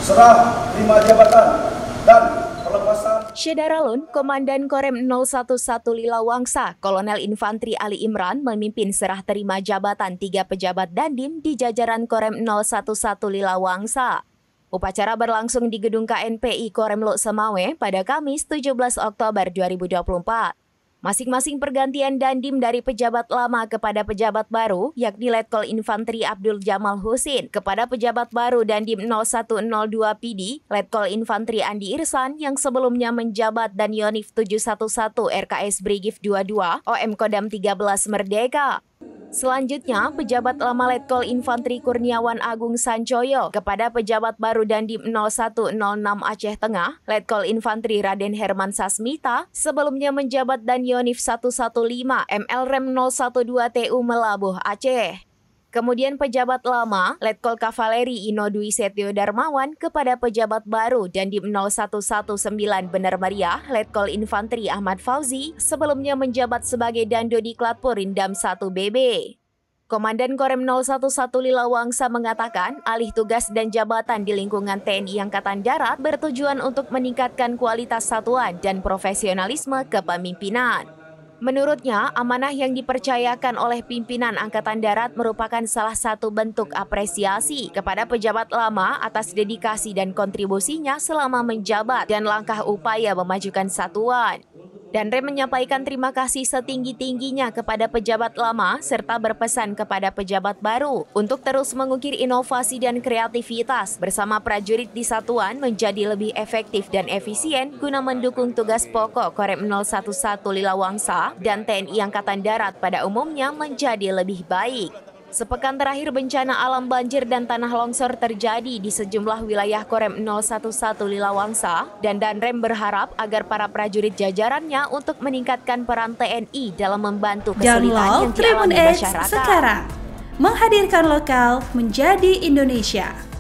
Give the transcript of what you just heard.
serah terima jabatan dan pelepasan. Syedaralun, Komandan Korem 011 Lilawangsa, Kolonel Infantri Ali Imran memimpin serah terima jabatan 3 pejabat Dandim di jajaran Korem 011 Lilawangsa. Upacara berlangsung di Gedung KNPI Korem Lok Semawe pada Kamis 17 Oktober 2024. Masing-masing pergantian Dandim dari pejabat lama kepada pejabat baru, yakni Letkol Infantri Abdul Jamal Husin, kepada pejabat baru Dandim 0102 PD, Letkol Infantri Andi Irsan yang sebelumnya menjabat dan Yonif 711 RKS Brigif 22 OM Kodam 13 Merdeka. Selanjutnya, pejabat lama Letkol Infantri Kurniawan Agung Sancoyo kepada pejabat baru Dandim 0106 Aceh Tengah, Letkol Infantri Raden Herman Sasmita, sebelumnya menjabat dan Yonif 115 MLREM 012 TU Melabuh Aceh. Kemudian pejabat lama, Letkol Kavaleri Ino Dwi Setio Darmawan kepada pejabat baru Dandim 0119 Benar Meriah, Letkol Infantri Ahmad Fauzi, sebelumnya menjabat sebagai Dando Diklat Porindam 1 BB. Komandan Korem 011 Lilawangsa mengatakan alih tugas dan jabatan di lingkungan TNI Angkatan Darat bertujuan untuk meningkatkan kualitas satuan dan profesionalisme kepemimpinan. Menurutnya, amanah yang dipercayakan oleh pimpinan Angkatan Darat merupakan salah satu bentuk apresiasi kepada pejabat lama atas dedikasi dan kontribusinya selama menjabat dan langkah upaya memajukan satuan. Danrem menyampaikan terima kasih setinggi-tingginya kepada pejabat lama serta berpesan kepada pejabat baru untuk terus mengukir inovasi dan kreativitas bersama prajurit di satuan menjadi lebih efektif dan efisien guna mendukung tugas pokok Korem 011 Lilawangsa dan TNI Angkatan Darat pada umumnya menjadi lebih baik. Sepekan terakhir bencana alam banjir dan tanah longsor terjadi di sejumlah wilayah Korem 011 Lilawangsa dan Danrem berharap agar para prajurit jajarannya untuk meningkatkan peran TNI dalam membantu kesulitan yang dialami masyarakat. Sekarang menghadirkan lokal menjadi Indonesia.